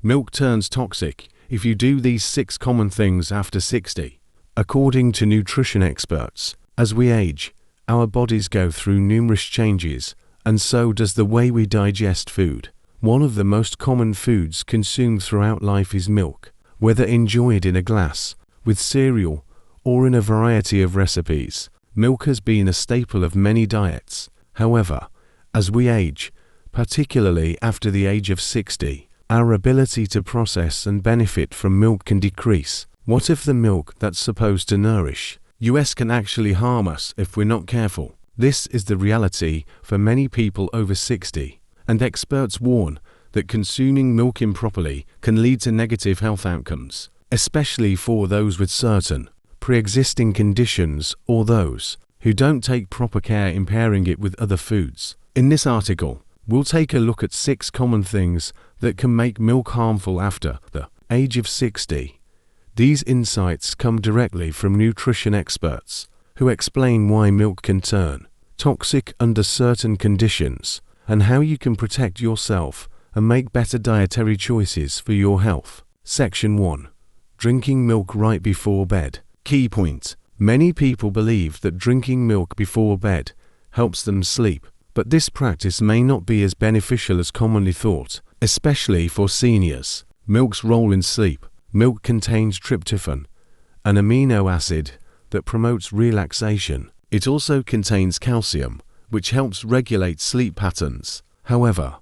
Milk turns toxic if you do these 6 common things after 60. According to nutrition experts, as we age, our bodies go through numerous changes, and so does the way we digest food. One of the most common foods consumed throughout life is milk, whether enjoyed in a glass, with cereal, or in a variety of recipes. Milk has been a staple of many diets. However, as we age, particularly after the age of 60, our ability to process and benefit from milk can decrease. What if the milk that's supposed to nourish us can actually harm us if we're not careful? This is the reality for many people over 60, and experts warn that consuming milk improperly can lead to negative health outcomes, especially for those with certain pre-existing conditions or those who don't take proper care in pairing it with other foods. In this article, we'll take a look at 6 common things that can make milk harmful after the age of 60. These insights come directly from nutrition experts who explain why milk can turn toxic under certain conditions and how you can protect yourself and make better dietary choices for your health. Section 1. Drinking milk right before bed. Key point. Many people believe that drinking milk before bed helps them sleep, but this practice may not be as beneficial as commonly thought, especially for seniors. Milk's role in sleep. Milk contains tryptophan, an amino acid that promotes relaxation. It also contains calcium, which helps regulate sleep patterns. However,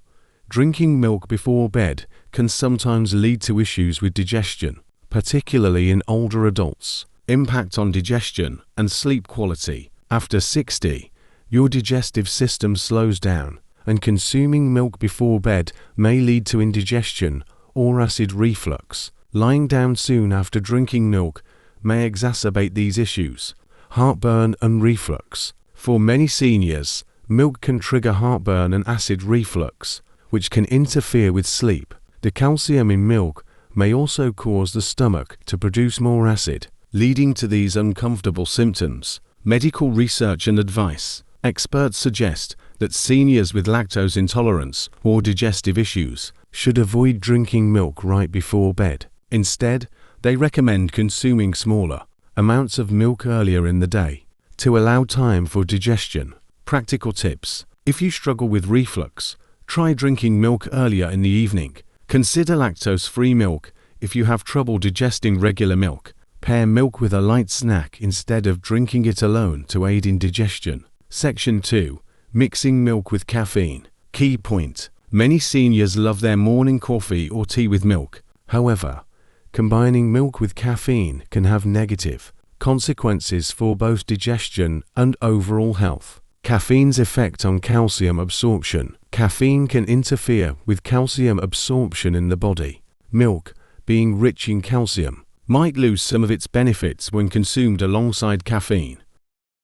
drinking milk before bed can sometimes lead to issues with digestion, particularly in older adults. Impact on digestion and sleep quality. After 60, your digestive system slows down, and consuming milk before bed may lead to indigestion or acid reflux. Lying down soon after drinking milk may exacerbate these issues. Heartburn and reflux. For many seniors, milk can trigger heartburn and acid reflux, which can interfere with sleep. The calcium in milk may also cause the stomach to produce more acid, leading to these uncomfortable symptoms. Medical research and advice. Experts suggest that seniors with lactose intolerance or digestive issues should avoid drinking milk right before bed. Instead, they recommend consuming smaller amounts of milk earlier in the day to allow time for digestion. Practical tips. If you struggle with reflux, try drinking milk earlier in the evening. Consider lactose-free milk if you have trouble digesting regular milk. Pair milk with a light snack instead of drinking it alone to aid in digestion. Section 2. Mixing milk with caffeine. Key point. Many seniors love their morning coffee or tea with milk. However, combining milk with caffeine can have negative consequences for both digestion and overall health. Caffeine's effect on calcium absorption. Caffeine can interfere with calcium absorption in the body. Milk, being rich in calcium, might lose some of its benefits when consumed alongside caffeine.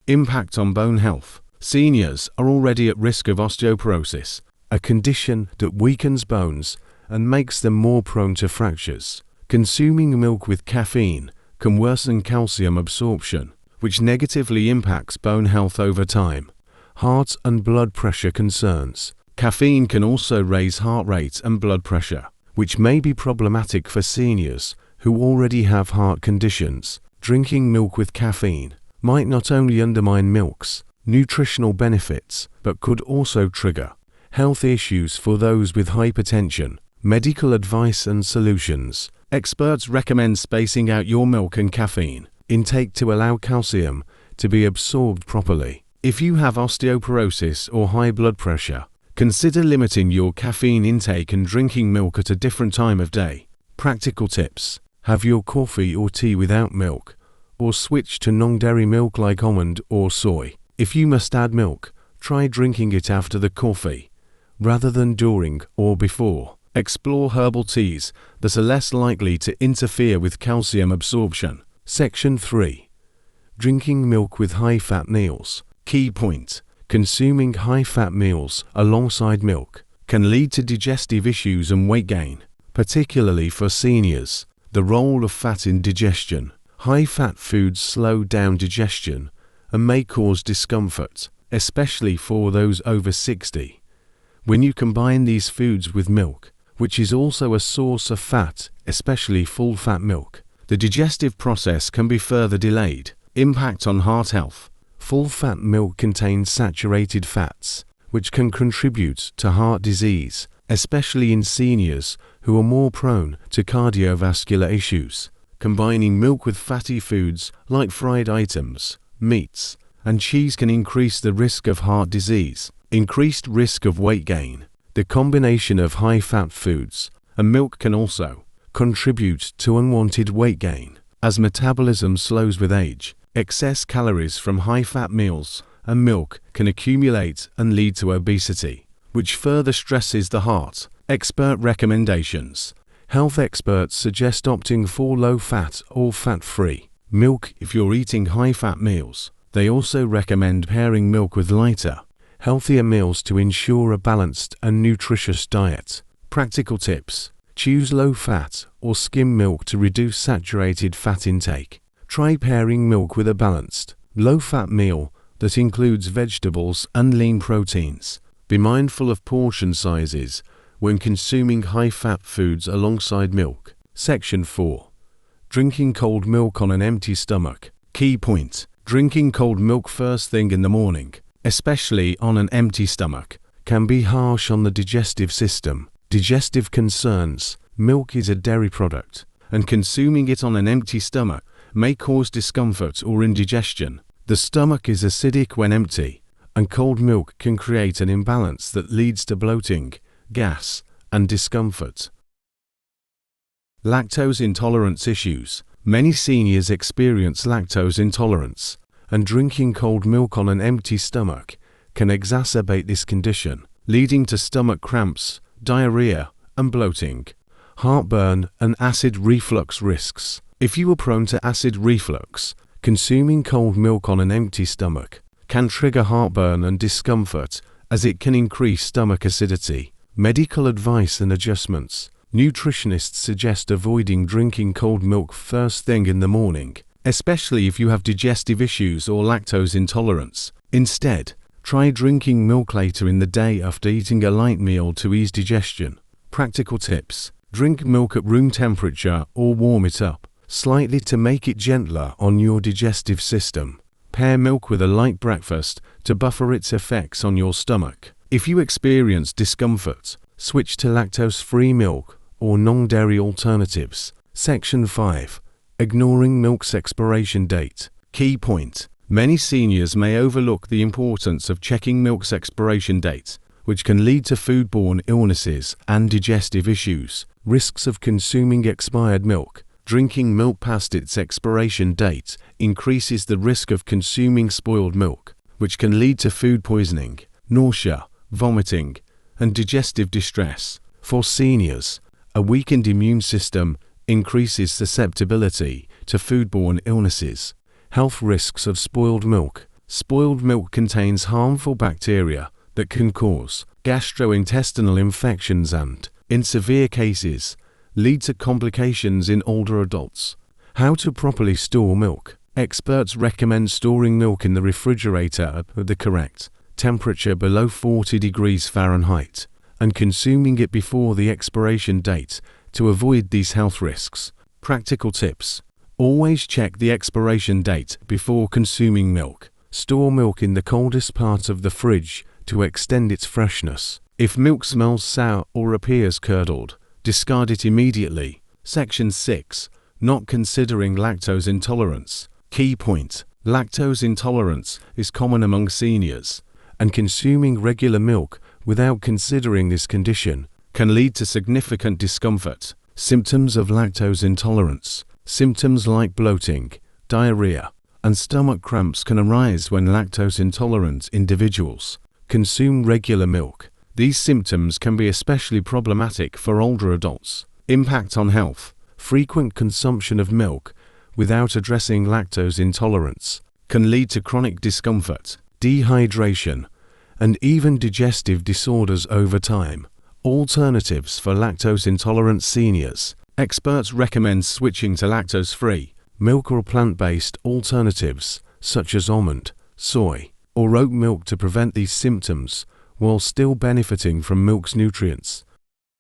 Impact on bone health. Seniors are already at risk of osteoporosis, a condition that weakens bones and makes them more prone to fractures. Consuming milk with caffeine can worsen calcium absorption, which negatively impacts bone health over time. Heart and blood pressure concerns. Caffeine can also raise heart rate and blood pressure, which may be problematic for seniors who already have heart conditions. Drinking milk with caffeine might not only undermine milk's nutritional benefits, but could also trigger health issues for those with hypertension. Medical advice and solutions. Experts recommend spacing out your milk and caffeine intake to allow calcium to be absorbed properly. If you have osteoporosis or high blood pressure, consider limiting your caffeine intake and drinking milk at a different time of day. Practical tips. Have your coffee or tea without milk, or switch to non-dairy milk like almond or soy. If you must add milk, try drinking it after the coffee, rather than during or before. Explore herbal teas that are less likely to interfere with calcium absorption. Section 3. Drinking milk with high-fat meals. Key point. Consuming high-fat meals alongside milk can lead to digestive issues and weight gain, particularly for seniors. The role of fat in digestion. High-fat foods slow down digestion and may cause discomfort, especially for those over 60. When you combine these foods with milk, which is also a source of fat, especially full-fat milk. The digestive process can be further delayed. Impact on heart health. Full-fat milk contains saturated fats, which can contribute to heart disease, especially in seniors who are more prone to cardiovascular issues. Combining milk with fatty foods like fried items, meats, and cheese can increase the risk of heart disease. Increased risk of weight gain. The combination of high-fat foods and milk can also contribute to unwanted weight gain. As metabolism slows with age, excess calories from high-fat meals and milk can accumulate and lead to obesity, which further stresses the heart. Expert recommendations. Health experts suggest opting for low-fat or fat-free milk if you're eating high-fat meals. They also recommend pairing milk with lighter, healthier meals to ensure a balanced and nutritious diet. Practical tips. Choose low-fat or skim milk to reduce saturated fat intake. Try pairing milk with a balanced, low-fat meal that includes vegetables and lean proteins. Be mindful of portion sizes when consuming high-fat foods alongside milk. Section 4. Drinking cold milk on an empty stomach. Key point. Drinking cold milk first thing in the morning, especially on an empty stomach, can be harsh on the digestive system. Digestive concerns. Milk is a dairy product, and consuming it on an empty stomach may cause discomfort or indigestion. The stomach is acidic when empty, and cold milk can create an imbalance that leads to bloating, gas, and discomfort. Lactose intolerance issues. Many seniors experience lactose intolerance, and drinking cold milk on an empty stomach can exacerbate this condition, leading to stomach cramps, diarrhea, and bloating, heartburn, and acid reflux risks. If you are prone to acid reflux, consuming cold milk on an empty stomach can trigger heartburn and discomfort, as it can increase stomach acidity. Medical advice and adjustments. Nutritionists suggest avoiding drinking cold milk first thing in the morning, especially if you have digestive issues or lactose intolerance. Instead, try drinking milk later in the day after eating a light meal to ease digestion. Practical tips. Drink milk at room temperature or warm it up slightly to make it gentler on your digestive system. Pair milk with a light breakfast to buffer its effects on your stomach. If you experience discomfort, switch to lactose-free milk or non-dairy alternatives. Section 5. Ignoring milk's expiration date. Key point. Many seniors may overlook the importance of checking milk's expiration date, which can lead to foodborne illnesses and digestive issues. Risks of consuming expired milk. Drinking milk past its expiration date increases the risk of consuming spoiled milk, which can lead to food poisoning, nausea, vomiting, and digestive distress. For seniors, a weakened immune system increases susceptibility to foodborne illnesses. Health risks of spoiled milk. Spoiled milk contains harmful bacteria that can cause gastrointestinal infections and, in severe cases, lead to complications in older adults. How to properly store milk. Experts recommend storing milk in the refrigerator at the correct temperature below 40 degrees Fahrenheit and consuming it before the expiration date to avoid these health risks. Practical tips. Always check the expiration date before consuming milk. Store milk in the coldest part of the fridge to extend its freshness. If milk smells sour or appears curdled, discard it immediately. Section 6. Not considering lactose intolerance. Key point. Lactose intolerance is common among seniors, and consuming regular milk without considering this condition can lead to significant discomfort. Symptoms of lactose intolerance. Symptoms like bloating, diarrhea, and stomach cramps can arise when lactose-intolerant individuals consume regular milk. These symptoms can be especially problematic for older adults. Impact on health. Frequent consumption of milk without addressing lactose intolerance can lead to chronic discomfort, dehydration, and even digestive disorders over time. Alternatives for lactose-intolerant seniors. Experts recommend switching to lactose-free milk or plant-based alternatives such as almond, soy, or oat milk to prevent these symptoms while still benefiting from milk's nutrients.